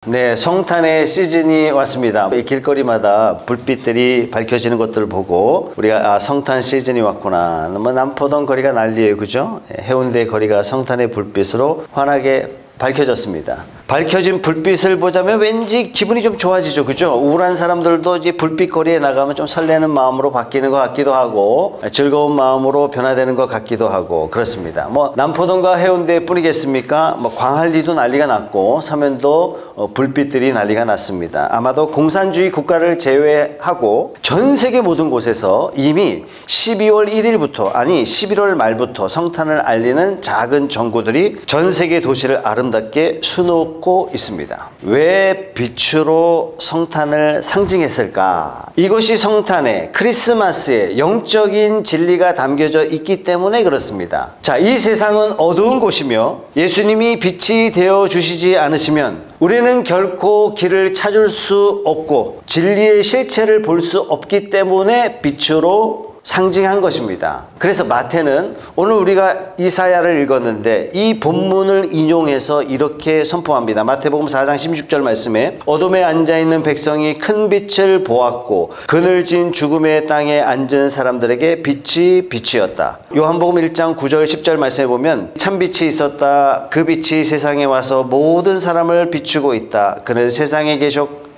네, 성탄의 시즌이 왔습니다. 이 길거리마다 불빛들이 밝혀지는 것들을 보고 우리가 성탄 시즌이 왔구나. 뭐 남포동 거리가 난리예요, 그죠? 해운대 거리가 성탄의 불빛으로 환하게 밝혀졌습니다. 밝혀진 불빛을 보자면 왠지 기분이 좀 좋아지죠, 그죠? 우울한 사람들도 이제 불빛거리에 나가면 좀 설레는 마음으로 바뀌는 것 같기도 하고 즐거운 마음으로 변화되는 것 같기도 하고 그렇습니다. 뭐 남포동과 해운대 뿐이겠습니까? 뭐 광안리도 난리가 났고 서면도 불빛들이 난리가 났습니다. 아마도 공산주의 국가를 제외하고 전 세계 모든 곳에서 이미 12월 1일부터 아니 11월 말부터 성탄을 알리는 작은 전구들이 전 세계 도시를 아름답게 수놓고 있습니다. 왜 빛으로 성탄을 상징했을까? 이것이 성탄의 크리스마스의 영적인 진리가 담겨져 있기 때문에 그렇습니다. 자, 이 세상은 어두운 곳이며 예수님이 빛이 되어 주시지 않으시면 우리는 결코 길을 찾을 수 없고 진리의 실체를 볼 수 없기 때문에 빛으로 상징한 것입니다. 그래서 마태는 오늘 우리가 이사야를 읽었는데 이 본문을 인용해서 이렇게 선포합니다. 마태복음 4장 16절 말씀에 어둠에 앉아있는 백성이 큰 빛을 보았고 그늘진 죽음의 땅에 앉은 사람들에게 빛이 빛이었다. 요한복음 1장 9절 10절 말씀에 보면 참빛이 있었다. 그 빛이 세상에 와서 모든 사람을 비추고 있다. 그는 세상에 계셨고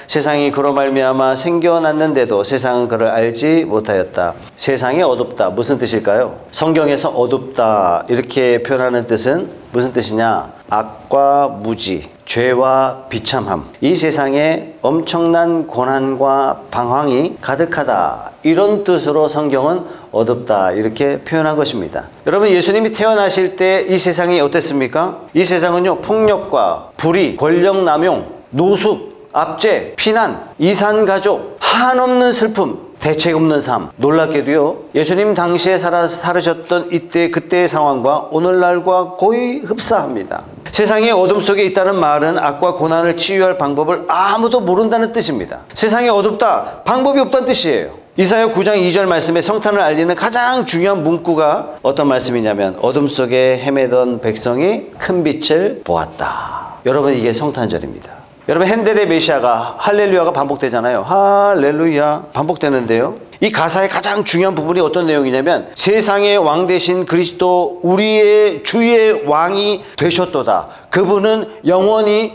세상이 그로 말미암아 생겨났는데도 세상은 그를 알지 못하였다. 세상이 어둡다. 무슨 뜻일까요? 성경에서 어둡다 이렇게 표현하는 뜻은 무슨 뜻이냐? 악과 무지, 죄와 비참함, 이 세상에 엄청난 고난과 방황이 가득하다. 이런 뜻으로 성경은 어둡다 이렇게 표현한 것입니다. 여러분, 예수님이 태어나실 때 이 세상이 어땠습니까? 이 세상은요, 폭력과 불의, 권력남용, 노숙, 압제, 피난, 이산가족, 한없는 슬픔, 대책 없는 삶. 놀랍게도요, 예수님 당시에 살으셨던 그때의 상황과 오늘날과 거의 흡사합니다. 세상의 어둠 속에 있다는 말은 악과 고난을 치유할 방법을 아무도 모른다는 뜻입니다. 세상이 어둡다, 방법이 없다는 뜻이에요. 이사야 9장 2절 말씀에 성탄을 알리는 가장 중요한 문구가 어떤 말씀이냐면 어둠 속에 헤매던 백성이 큰 빛을 보았다. 여러분, 이게 성탄절입니다. 여러분, 핸델의 메시아가 할렐루야가 반복되잖아요. 할렐루야 반복되는데요, 이 가사의 가장 중요한 부분이 어떤 내용이냐면 세상의 왕 되신 그리스도 우리의 주의 왕이 되셨도다. 그분은 영원히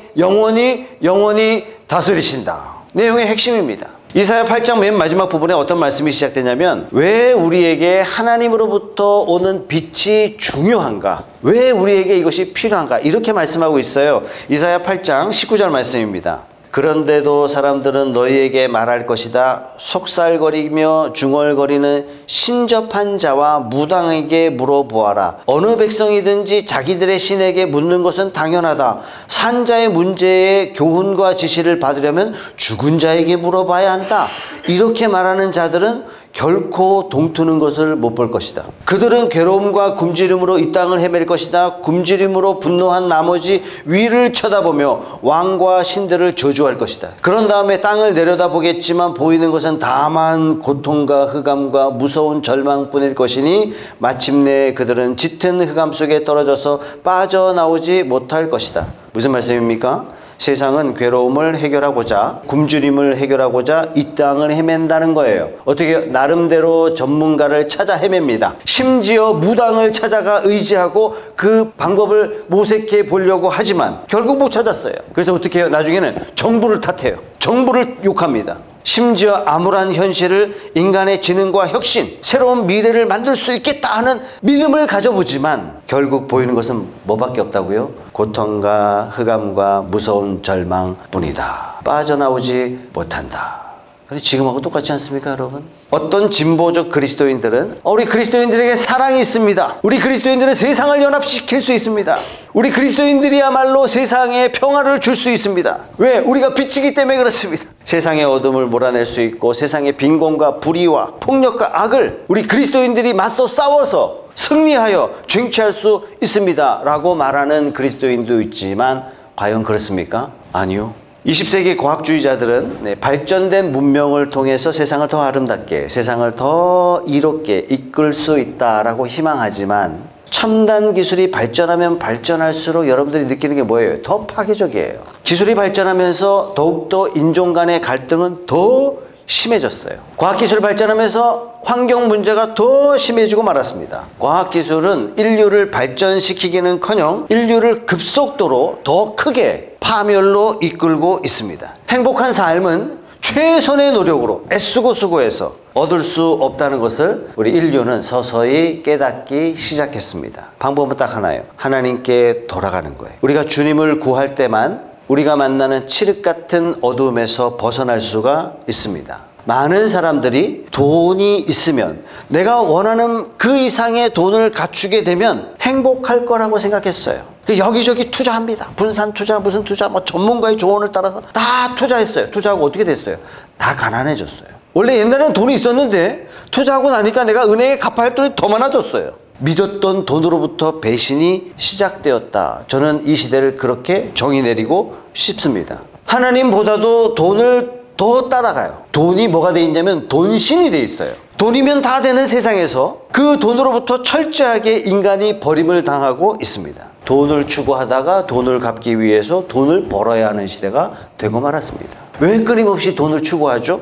다스리신다. 내용의 핵심입니다. 이사야 8장 맨 마지막 부분에 어떤 말씀이 시작되냐면 왜 우리에게 하나님으로부터 오는 빛이 중요한가? 왜 우리에게 이것이 필요한가? 이렇게 말씀하고 있어요. 이사야 8장 19절 말씀입니다. 그런데도 사람들은 너희에게 말할 것이다. 속살거리며 중얼거리는 신접한 자와 무당에게 물어보아라. 어느 백성이든지 자기들의 신에게 묻는 것은 당연하다. 산자의 문제에 교훈과 지시를 받으려면 죽은 자에게 물어봐야 한다. 이렇게 말하는 자들은 결코 동트는 것을 못 볼 것이다. 그들은 괴로움과 굶주림으로 이 땅을 헤맬 것이다. 굶주림으로 분노한 나머지 위를 쳐다보며 왕과 신들을 저주할 것이다. 그런 다음에 땅을 내려다보겠지만 보이는 것은 다만 고통과 흑암과 무서운 절망뿐일 것이니 마침내 그들은 짙은 흑암 속에 떨어져서 빠져나오지 못할 것이다. 무슨 말씀입니까? 세상은 괴로움을 해결하고자, 굶주림을 해결하고자 이 땅을 헤맨다는 거예요. 어떻게 나름대로 전문가를 찾아 헤맵니다. 심지어 무당을 찾아가 의지하고 그 방법을 모색해 보려고 하지만 결국 못 찾았어요. 그래서 어떻게 해요? 나중에는 정부를 탓해요. 정부를 욕합니다. 심지어 암울한 현실을 인간의 지능과 혁신, 새로운 미래를 만들 수 있겠다 하는 믿음을 가져보지만 결국 보이는 것은 뭐밖에 없다고요? 고통과 흑암과 무서운 절망뿐이다. 빠져나오지 못한다. 근데 지금하고 똑같지 않습니까, 여러분? 어떤 진보적 그리스도인들은 우리 그리스도인들에게 사랑이 있습니다. 우리 그리스도인들은 세상을 연합시킬 수 있습니다. 우리 그리스도인들이야말로 세상에 평화를 줄 수 있습니다. 왜? 우리가 빛이기 때문에 그렇습니다. 세상의 어둠을 몰아낼 수 있고 세상의 빈곤과 불의와 폭력과 악을 우리 그리스도인들이 맞서 싸워서 승리하여 쟁취할 수 있습니다 라고 말하는 그리스도인도 있지만 과연 그렇습니까? 아니요. 20세기 과학주의자들은 발전된 문명을 통해서 세상을 더 아름답게, 세상을 더 이롭게 이끌 수 있다라고 희망하지만 첨단 기술이 발전하면 발전할수록 여러분들이 느끼는 게 뭐예요? 더 파괴적이에요. 기술이 발전하면서 더욱더 인종 간의 갈등은 더 심해졌어요. 과학기술이 발전하면서 환경 문제가 더 심해지고 말았습니다. 과학기술은 인류를 발전시키기는커녕 인류를 급속도로 더 크게 파멸로 이끌고 있습니다. 행복한 삶은 최선의 노력으로 애쓰고 수고해서 얻을 수 없다는 것을 우리 인류는 서서히 깨닫기 시작했습니다. 방법은 딱 하나예요. 하나님께 돌아가는 거예요. 우리가 주님을 구할 때만 우리가 만나는 칠흑 같은 어두움에서 벗어날 수가 있습니다. 많은 사람들이 돈이 있으면, 내가 원하는 그 이상의 돈을 갖추게 되면 행복할 거라고 생각했어요. 여기저기 투자합니다. 분산 투자, 무슨 투자, 뭐 전문가의 조언을 따라서 다 투자했어요. 투자하고 어떻게 됐어요? 다 가난해졌어요. 원래 옛날에는 돈이 있었는데 투자하고 나니까 내가 은행에 갚아야 할 돈이 더 많아졌어요. 믿었던 돈으로부터 배신이 시작되었다. 저는 이 시대를 그렇게 정의 내리고 싶습니다. 하나님보다도 돈을 더 따라가요. 돈이 뭐가 돼 있냐면 돈신이 돼 있어요. 돈이면 다 되는 세상에서 그 돈으로부터 철저하게 인간이 버림을 당하고 있습니다. 돈을 추구하다가 돈을 갚기 위해서 돈을 벌어야 하는 시대가 되고 말았습니다. 왜 끊임없이 돈을 추구하죠?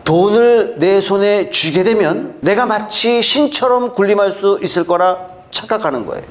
돈을 내 손에 쥐게 되면 내가 마치 신처럼 군림할 수 있을 거라 착각하는 거예요.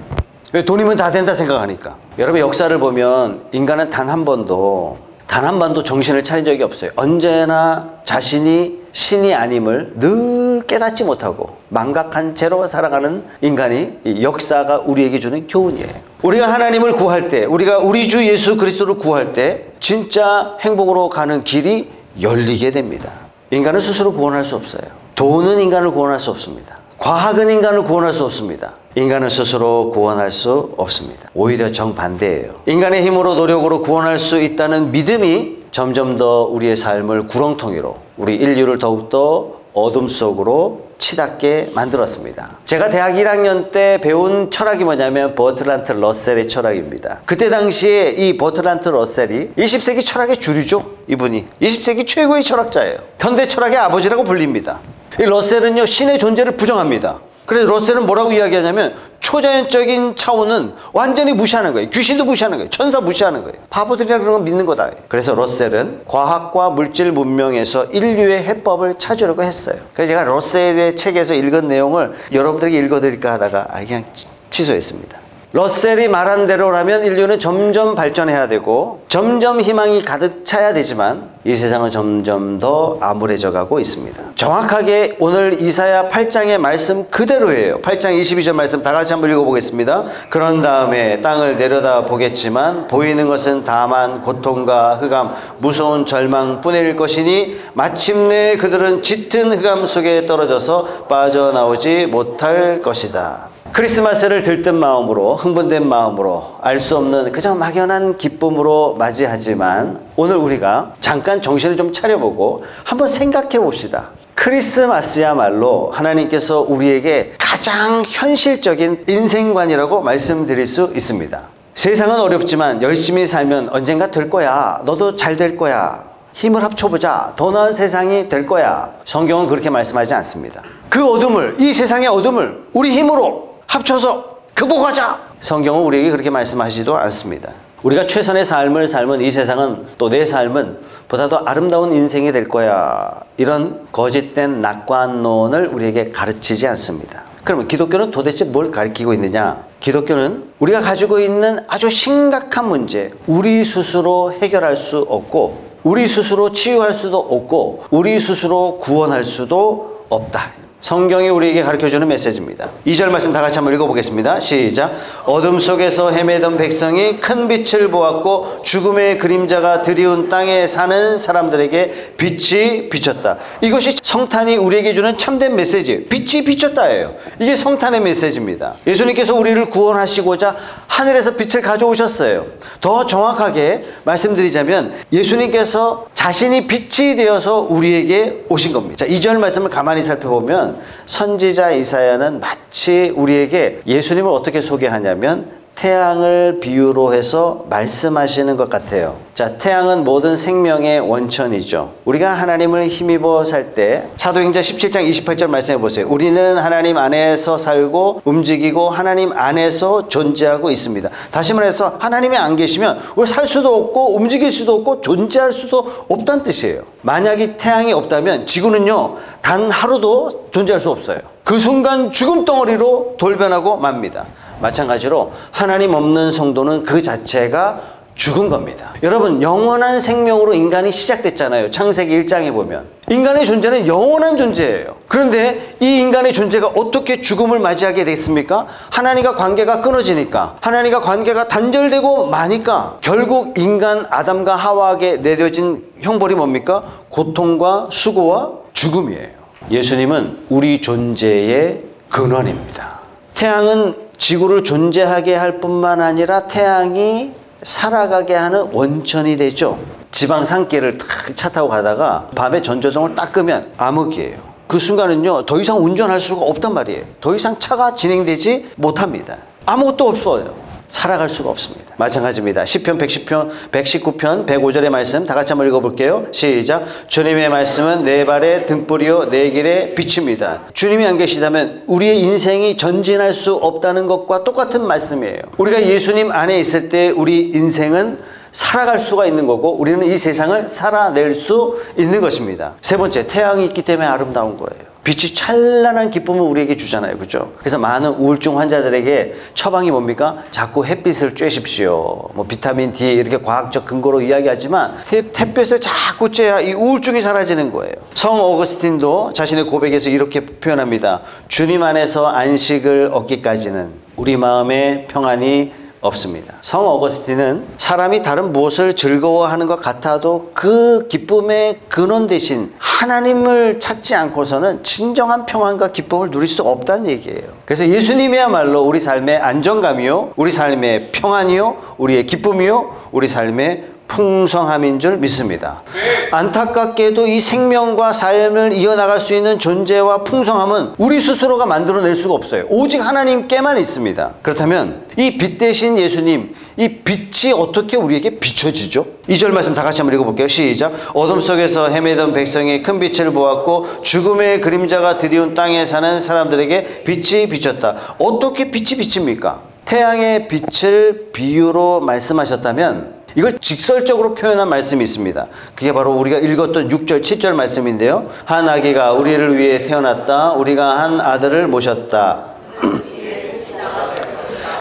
왜? 돈이면 다 된다 생각하니까. 여러분, 역사를 보면 인간은 단 한 번도 정신을 차린 적이 없어요. 언제나 자신이 신이 아님을 늘 깨닫지 못하고 망각한 채로 살아가는 인간이, 이 역사가 우리에게 주는 교훈이에요. 우리가 하나님을 구할 때, 우리가 우리 주 예수 그리스도를 구할 때 진짜 행복으로 가는 길이 열리게 됩니다. 인간은 스스로 구원할 수 없어요. 돈은 인간을 구원할 수 없습니다. 과학은 인간을 구원할 수 없습니다. 인간은 스스로 구원할 수 없습니다. 오히려 정반대예요. 인간의 힘으로 노력으로 구원할 수 있다는 믿음이 점점 더 우리의 삶을 구렁텅이로, 우리 인류를 더욱더 어둠 속으로 치닫게 만들었습니다. 제가 대학 1학년 때 배운 철학이 뭐냐면 버트란트 러셀의 철학입니다. 그때 당시에 이 버트란트 러셀이 20세기 철학의 주류죠. 이분이 20세기 최고의 철학자예요. 현대 철학의 아버지라고 불립니다. 이 러셀은요, 신의 존재를 부정합니다. 그래서 러셀은 뭐라고 이야기하냐면 초자연적인 차원은 완전히 무시하는 거예요. 귀신도 무시하는 거예요. 천사 무시하는 거예요. 바보들이라 그런 건 믿는 거다. 그래서 러셀은 과학과 물질 문명에서 인류의 해법을 찾으려고 했어요. 그래서 제가 러셀의 책에서 읽은 내용을 여러분들에게 읽어드릴까 하다가 그냥 취소했습니다. 러셀이 말한 대로라면 인류는 점점 발전해야 되고 점점 희망이 가득 차야 되지만 이 세상은 점점 더 암울해져 가고 있습니다. 정확하게 오늘 이사야 8장의 말씀 그대로예요. 8장 22절 말씀 다 같이 한번 읽어보겠습니다. 그런 다음에 땅을 내려다 보겠지만 보이는 것은 다만 고통과 흑암, 무서운 절망뿐일 것이니 마침내 그들은 짙은 흑암 속에 떨어져서 빠져나오지 못할 것이다. 크리스마스를 들뜬 마음으로, 흥분된 마음으로, 알 수 없는 그저 막연한 기쁨으로 맞이하지만 오늘 우리가 잠깐 정신을 좀 차려보고 한번 생각해 봅시다. 크리스마스야말로 하나님께서 우리에게 가장 현실적인 인생관이라고 말씀드릴 수 있습니다. 세상은 어렵지만 열심히 살면 언젠가 될 거야. 너도 잘 될 거야. 힘을 합쳐보자. 더 나은 세상이 될 거야. 성경은 그렇게 말씀하지 않습니다. 그 어둠을, 이 세상의 어둠을 우리 힘으로 합쳐서 극복하자. 성경은 우리에게 그렇게 말씀하시지도 않습니다. 우리가 최선의 삶을 살면 이 세상은, 또 내 삶은 보다 더 아름다운 인생이 될 거야. 이런 거짓된 낙관론을 우리에게 가르치지 않습니다. 그러면 기독교는 도대체 뭘 가르치고 있느냐? 기독교는 우리가 가지고 있는 아주 심각한 문제, 우리 스스로 해결할 수 없고 우리 스스로 치유할 수도 없고 우리 스스로 구원할 수도 없다. 성경이 우리에게 가르쳐주는 메시지입니다. 2절 말씀 다 같이 한번 읽어보겠습니다. 시작. 어둠 속에서 헤매던 백성이 큰 빛을 보았고 죽음의 그림자가 드리운 땅에 사는 사람들에게 빛이 비쳤다. 이것이 성탄이 우리에게 주는 참된 메시지예요. 빛이 비쳤다예요. 이게 성탄의 메시지입니다. 예수님께서 우리를 구원하시고자 하늘에서 빛을 가져오셨어요. 더 정확하게 말씀드리자면 예수님께서 자신이 빛이 되어서 우리에게 오신 겁니다. 자, 2절 말씀을 가만히 살펴보면 선지자 이사야는 마치 우리에게 예수님을 어떻게 소개하냐면 태양을 비유로 해서 말씀하시는 것 같아요. 자, 태양은 모든 생명의 원천이죠. 우리가 하나님을 힘입어 살 때 사도행전 17장 28절 말씀해 보세요. 우리는 하나님 안에서 살고 움직이고 하나님 안에서 존재하고 있습니다. 다시 말해서 하나님이 안 계시면 우리 살 수도 없고 움직일 수도 없고 존재할 수도 없다는 뜻이에요. 만약 이 태양이 없다면 지구는요, 단 하루도 존재할 수 없어요. 그 순간 죽음 덩어리로 돌변하고 맙니다. 마찬가지로 하나님 없는 성도는 그 자체가 죽은 겁니다. 여러분, 영원한 생명으로 인간이 시작됐잖아요. 창세기 1장에 보면 인간의 존재는 영원한 존재예요. 그런데 이 인간의 존재가 어떻게 죽음을 맞이하게 됐습니까? 하나님과 관계가 끊어지니까, 하나님과 관계가 단절되고 마니까 결국 인간 아담과 하와에게 내려진 형벌이 뭡니까? 고통과 수고와 죽음이에요. 예수님은 우리 존재의 근원입니다. 태양은 지구를 존재하게 할 뿐만 아니라 태양이 살아가게 하는 원천이 되죠. 지방 산길을 차 타고 가다가 밤에 전조등을 딱 끄면 암흑이에요. 그 순간은요, 더 이상 운전할 수가 없단 말이에요. 더 이상 차가 진행되지 못합니다. 아무것도 없어요. 살아갈 수가 없습니다. 마찬가지입니다. 시편 110편, 119편, 105절의 말씀 다 같이 한번 읽어볼게요. 시작. 주님의 말씀은 내 발의 등불이요 내 길의 빛입니다. 주님이 안 계시다면 우리의 인생이 전진할 수 없다는 것과 똑같은 말씀이에요. 우리가 예수님 안에 있을 때 우리 인생은 살아갈 수가 있는 거고 우리는 이 세상을 살아낼 수 있는 것입니다. 세 번째, 태양이 있기 때문에 아름다운 거예요. 빛이 찬란한 기쁨을 우리에게 주잖아요. 그죠? 그래서 많은 우울증 환자들에게 처방이 뭡니까? 자꾸 햇빛을 쬐십시오. 뭐 비타민 D 이렇게 과학적 근거로 이야기하지만 햇빛을 자꾸 쬐야 이 우울증이 사라지는 거예요. 성 어거스틴도 자신의 고백에서 이렇게 표현합니다. 주님 안에서 안식을 얻기까지는 우리 마음에 평안이 없습니다. 성 어거스틴은 사람이 다른 무엇을 즐거워하는 것 같아도 그 기쁨의 근원 대신 하나님을 찾지 않고서는 진정한 평안과 기쁨을 누릴 수 없다는 얘기예요. 그래서 예수님이야말로 우리 삶의 안정감이요, 우리 삶의 평안이요, 우리의 기쁨이요, 우리 삶의 풍성함인 줄 믿습니다. 안타깝게도 이 생명과 삶을 이어나갈 수 있는 존재와 풍성함은 우리 스스로가 만들어낼 수가 없어요. 오직 하나님께만 있습니다. 그렇다면 이 빛 대신 예수님, 이 빛이 어떻게 우리에게 비춰지죠? 2절 말씀 다 같이 한번 읽어볼게요. 시작. 어둠 속에서 헤매던 백성이 큰 빛을 보았고 죽음의 그림자가 드리운 땅에 사는 사람들에게 빛이 비쳤다. 어떻게 빛이 비칩니까? 태양의 빛을 비유로 말씀하셨다면 이걸 직설적으로 표현한 말씀이 있습니다. 그게 바로 우리가 읽었던 6절, 7절 말씀인데요. 한 아기가 우리를 위해 태어났다. 우리가 한 아들을 모셨다.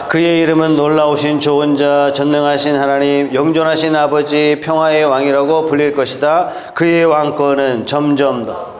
그의 이름은 놀라우신 좋은 자, 전능하신 하나님, 영존하신 아버지, 평화의 왕이라고 불릴 것이다. 그의 왕권은 점점 더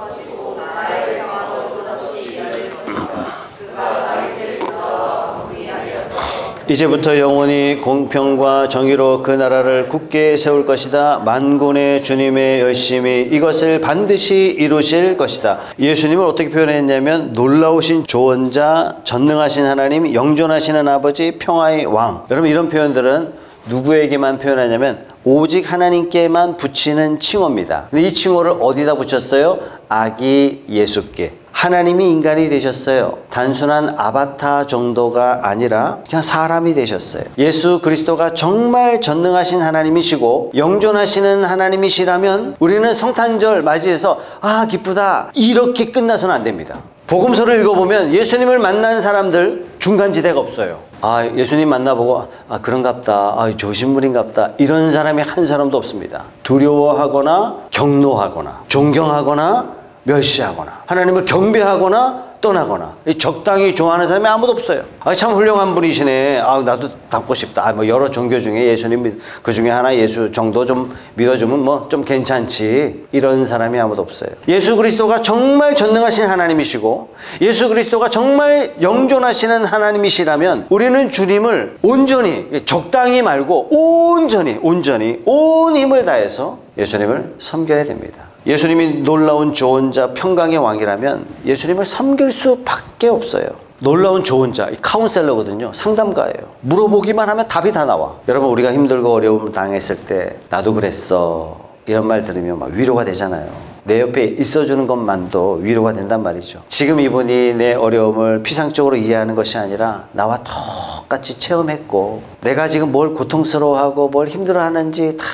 이제부터 영원히 공평과 정의로 그 나라를 굳게 세울 것이다. 만군의 주님의 열심히 이것을 반드시 이루실 것이다. 예수님을 어떻게 표현했냐면 놀라우신 조언자, 전능하신 하나님, 영존하시는 아버지, 평화의 왕. 여러분, 이런 표현들은 누구에게만 표현하냐면 오직 하나님께만 붙이는 칭호입니다. 근데 이 칭호를 어디다 붙였어요? 아기 예수께. 하나님이 인간이 되셨어요. 단순한 아바타 정도가 아니라 그냥 사람이 되셨어요. 예수 그리스도가 정말 전능하신 하나님이시고 영존하시는 하나님이시라면 우리는 성탄절 맞이해서 아 기쁘다 이렇게 끝나서는 안 됩니다. 복음서를 읽어보면 예수님을 만난 사람들 중간지대가 없어요. 아 예수님 만나보고 아 그런갑다, 아 조신물인갑다 이런 사람이 한 사람도 없습니다. 두려워하거나 경노하거나 존경하거나 멸시하거나 하나님을 경배하거나 떠나거나 적당히 좋아하는 사람이 아무도 없어요. 아, 참 훌륭한 분이시네. 아, 나도 닮고 싶다. 아, 뭐 여러 종교 중에 예수님 그 중에 하나 예수 정도 좀 믿어주면 뭐 좀 괜찮지. 이런 사람이 아무도 없어요. 예수 그리스도가 정말 전능하신 하나님이시고 예수 그리스도가 정말 영존하시는 하나님이시라면 우리는 주님을 온전히 적당히 말고 온전히 온 힘을 다해서 예수님을 섬겨야 됩니다. 예수님이 놀라운 조언자, 평강의 왕이라면 예수님을 섬길 수밖에 없어요. 놀라운 조언자, 카운셀러거든요. 상담가예요. 물어보기만 하면 답이 다 나와. 여러분 우리가 힘들고 어려움을 당했을 때 나도 그랬어 이런 말 들으면 막 위로가 되잖아요. 내 옆에 있어주는 것만도 위로가 된단 말이죠. 지금 이분이 내 어려움을 피상적으로 이해하는 것이 아니라 나와 똑같이 체험했고 내가 지금 뭘 고통스러워하고 뭘 힘들어하는지 다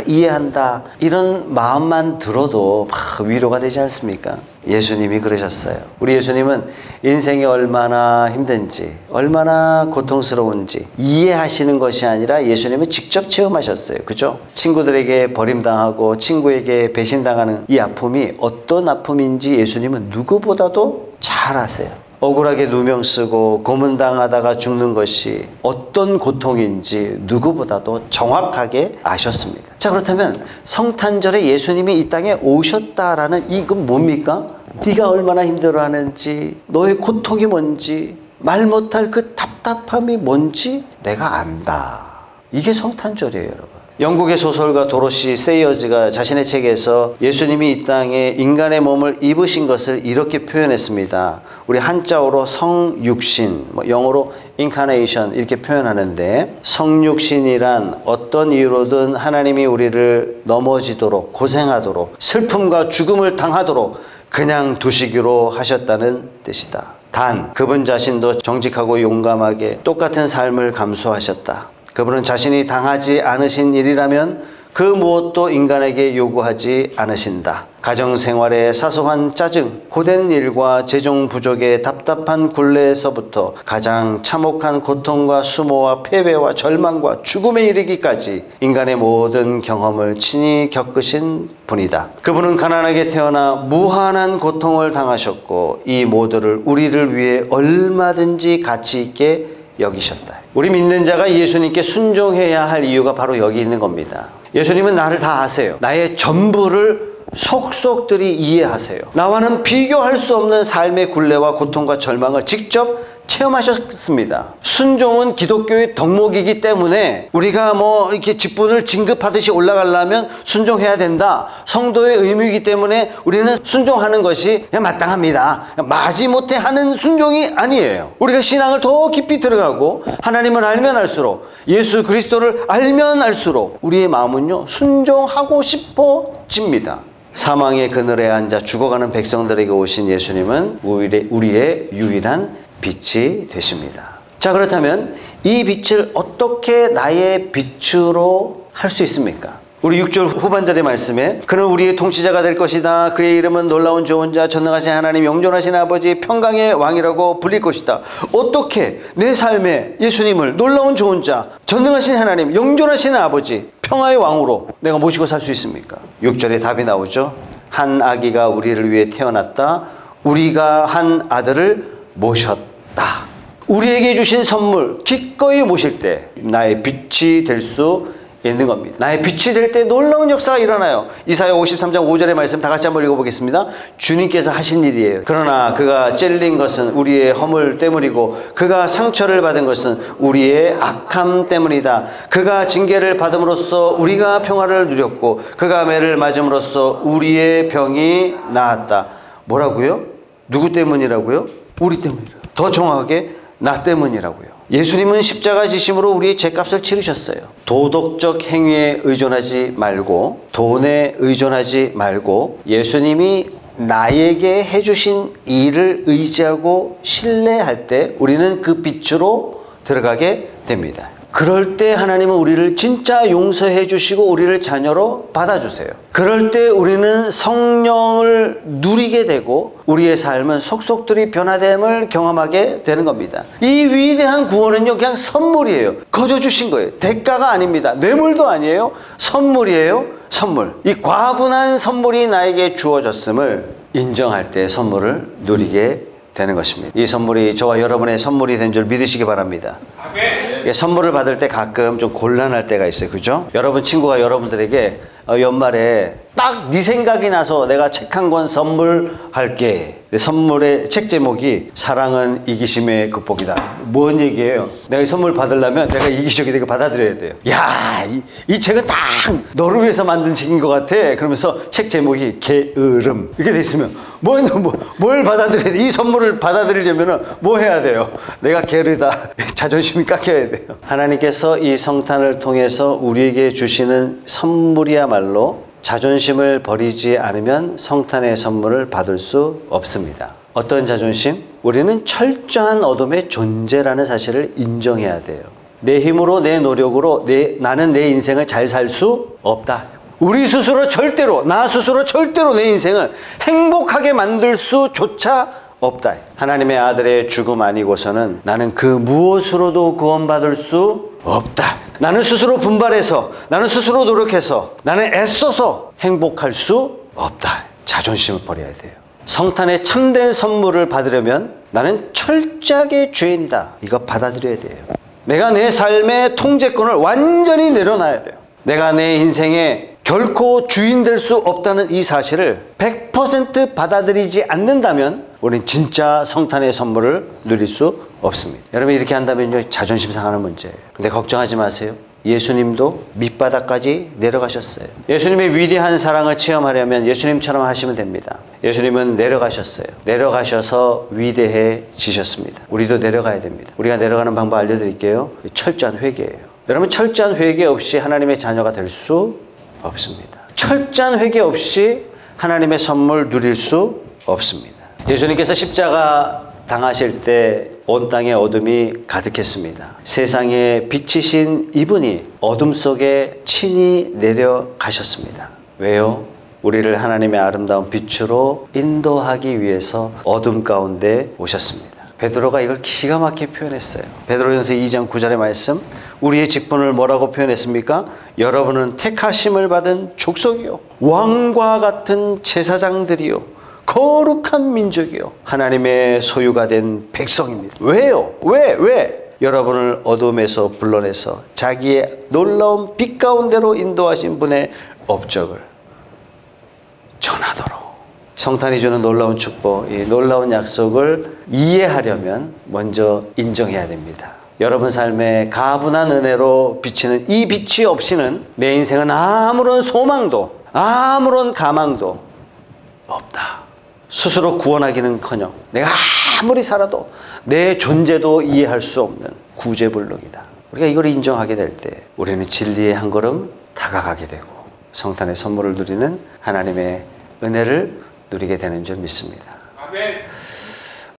이해한다, 이런 마음만 들어도 막 위로가 되지 않습니까? 예수님이 그러셨어요. 우리 예수님은 인생이 얼마나 힘든지, 얼마나 고통스러운지 이해하시는 것이 아니라 예수님은 직접 체험하셨어요. 그죠? 친구들에게 버림당하고 친구에게 배신당하는 이 아픔이 어떤 아픔인지 예수님은 누구보다도 잘 아세요. 억울하게 누명 쓰고 고문당하다가 죽는 것이 어떤 고통인지 누구보다도 정확하게 아셨습니다. 자, 그렇다면 성탄절에 예수님이 이 땅에 오셨다라는 이건 뭡니까? 네가 얼마나 힘들어하는지, 너의 고통이 뭔지, 말 못할 그 답답함이 뭔지 내가 안다. 이게 성탄절이에요, 여러분. 영국의 소설가 도로시 세이어즈가 자신의 책에서 예수님이 이 땅에 인간의 몸을 입으신 것을 이렇게 표현했습니다. 우리 한자어로 성육신, 영어로 incarnation 이렇게 표현하는데, 성육신이란 어떤 이유로든 하나님이 우리를 넘어지도록, 고생하도록, 슬픔과 죽음을 당하도록 그냥 두시기로 하셨다는 뜻이다. 단 그분 자신도 정직하고 용감하게 똑같은 삶을 감수하셨다. 그분은 자신이 당하지 않으신 일이라면 그 무엇도 인간에게 요구하지 않으신다. 가정생활의 사소한 짜증, 고된 일과 재정 부족의 답답한 굴레에서부터 가장 참혹한 고통과 수모와 패배와 절망과 죽음에 이르기까지 인간의 모든 경험을 친히 겪으신 분이다. 그분은 가난하게 태어나 무한한 고통을 당하셨고 이 모두를 우리를 위해 얼마든지 가치 있게 여기셨다. 우리 믿는 자가 예수님께 순종해야 할 이유가 바로 여기 있는 겁니다. 예수님은 나를 다 아세요. 나의 전부를 속속들이 이해하세요. 나와는 비교할 수 없는 삶의 굴레와 고통과 절망을 직접 체험하셨습니다. 순종은 기독교의 덕목이기 때문에 우리가 이렇게 직분을 진급하듯이 올라가려면 순종해야 된다. 성도의 의무이기 때문에 우리는 순종하는 것이 그냥 마땅합니다. 마지못해 하는 순종이 아니에요. 우리가 신앙을 더 깊이 들어가고 하나님을 알면 알수록, 예수 그리스도를 알면 알수록 우리의 마음은요, 순종하고 싶어집니다. 사망의 그늘에 앉아 죽어가는 백성들에게 오신 예수님은 우리의 유일한 빛이 되십니다. 자, 그렇다면 이 빛을 어떻게 나의 빛으로 할 수 있습니까? 우리 6절 후반절의 말씀에 그는 우리의 통치자가 될 것이다. 그의 이름은 놀라운 좋은 자, 전능하신 하나님, 영존하신 아버지, 평강의 왕이라고 불릴 것이다. 어떻게 내 삶에 예수님을 놀라운 좋은 자, 전능하신 하나님, 영존하신 아버지, 평화의 왕으로 내가 모시고 살 수 있습니까? 6절에 답이 나오죠. 한 아기가 우리를 위해 태어났다. 우리가 한 아들을 모셨다. 우리에게 주신 선물 기꺼이 모실 때 나의 빛이 될 수 있는 겁니다. 나의 빛이 될 때 놀라운 역사가 일어나요. 이사야 53장 5절의 말씀 다 같이 한번 읽어보겠습니다. 주님께서 하신 일이에요. 그러나 그가 찔린 것은 우리의 허물 때문이고 그가 상처를 받은 것은 우리의 악함 때문이다. 그가 징계를 받음으로써 우리가 평화를 누렸고 그가 매를 맞음으로써 우리의 병이 나았다. 뭐라고요? 누구 때문이라고요? 우리 때문이라고요. 더 정확하게 나 때문이라고요. 예수님은 십자가 지심으로 우리의 죄값을 치르셨어요. 도덕적 행위에 의존하지 말고, 돈에 의존하지 말고 예수님이 나에게 해주신 일을 의지하고 신뢰할 때 우리는 그 빛으로 들어가게 됩니다. 그럴 때 하나님은 우리를 진짜 용서해 주시고 우리를 자녀로 받아주세요. 그럴 때 우리는 성령을 누리게 되고 우리의 삶은 속속들이 변화됨을 경험하게 되는 겁니다. 이 위대한 구원은요, 그냥 선물이에요. 거저 주신 거예요. 대가가 아닙니다. 뇌물도 아니에요. 선물이에요. 선물. 이 과분한 선물이 나에게 주어졌음을 인정할 때 선물을 누리게 되는 것입니다. 이 선물이 저와 여러분의 선물이 된 줄 믿으시기 바랍니다. 선물을 받을 때 가끔 좀 곤란할 때가 있어요. 그죠? 여러분 친구가 여러분들에게 연말에 딱 네 생각이 나서 내가 책 한 권 선물할게. 선물의 책 제목이 사랑은 이기심의 극복이다. 뭔 얘기예요? 내가 이 선물 받으려면 내가 이기적이 되게 받아들여야 돼요. 야, 이 책은 딱 너를 위해서 만든 책인 것 같아. 그러면서 책 제목이 게으름 이렇게 돼 있으면 뭘 받아들여야 돼? 이 선물을 받아들이려면 뭐 해야 돼요? 내가 게으르다. 자존심이 깎여야 돼요. 하나님께서 이 성탄을 통해서 우리에게 주시는 선물이야말로 자존심을 버리지 않으면 성탄의 선물을 받을 수 없습니다. 어떤 자존심? 우리는 철저한 어둠의 존재라는 사실을 인정해야 돼요. 내 힘으로, 내 노력으로 나는 내 인생을 잘 살 수 없다. 우리 스스로 절대로, 나 스스로 절대로 내 인생을 행복하게 만들 수조차 없다. 하나님의 아들의 죽음 아니고서는 나는 그 무엇으로도 구원받을 수 없다. 나는 스스로 분발해서, 나는 스스로 노력해서, 나는 애써서 행복할 수 없다. 자존심을 버려야 돼요. 성탄의 참된 선물을 받으려면 나는 철저하게 죄인이다. 이거 받아들여야 돼요. 내가 내 삶의 통제권을 완전히 내려놔야 돼요. 내가 내 인생에 결코 주인 될 수 없다는 이 사실을 100% 받아들이지 않는다면 우리는 진짜 성탄의 선물을 누릴 수 없습니다. 여러분 이렇게 한다면요 자존심 상하는 문제예요. 근데 걱정하지 마세요. 예수님도 밑바닥까지 내려가셨어요. 예수님의 위대한 사랑을 체험하려면 예수님처럼 하시면 됩니다. 예수님은 내려가셨어요. 내려가셔서 위대해지셨습니다. 우리도 내려가야 됩니다. 우리가 내려가는 방법 알려드릴게요. 철저한 회개예요. 여러분 철저한 회개 없이 하나님의 자녀가 될 수 없습니다. 철저한 회개 없이 하나님의 선물 누릴 수 없습니다. 예수님께서 십자가 당하실 때 온 땅에 어둠이 가득했습니다. 세상에 빛이신 이분이 어둠 속에 친히 내려가셨습니다. 왜요? 우리를 하나님의 아름다운 빛으로 인도하기 위해서 어둠 가운데 오셨습니다. 베드로가 이걸 기가 막히게 표현했어요. 베드로전서 2장 9절의 말씀, 우리의 직분을 뭐라고 표현했습니까? 여러분은 택하심을 받은 족속이요, 왕과 같은 제사장들이요, 거룩한 민족이요, 하나님의 소유가 된 백성입니다. 왜요? 왜? 여러분을 어둠에서 불러내서 자기의 놀라운 빛 가운데로 인도하신 분의 업적을 전하도록. 성탄이 주는 놀라운 축복, 이 놀라운 약속을 이해하려면 먼저 인정해야 됩니다. 여러분 삶에 가분한 은혜로 비치는 이 빛이 없이는 내 인생은 아무런 소망도 아무런 가망도 없다. 스스로 구원하기는커녕 내가 아무리 살아도 내 존재도 이해할 수 없는 구제불능이다. 우리가 이걸 인정하게 될 때 우리는 진리의 한 걸음 다가가게 되고 성탄의 선물을 누리는 하나님의 은혜를 누리게 되는 줄 믿습니다. 아멘.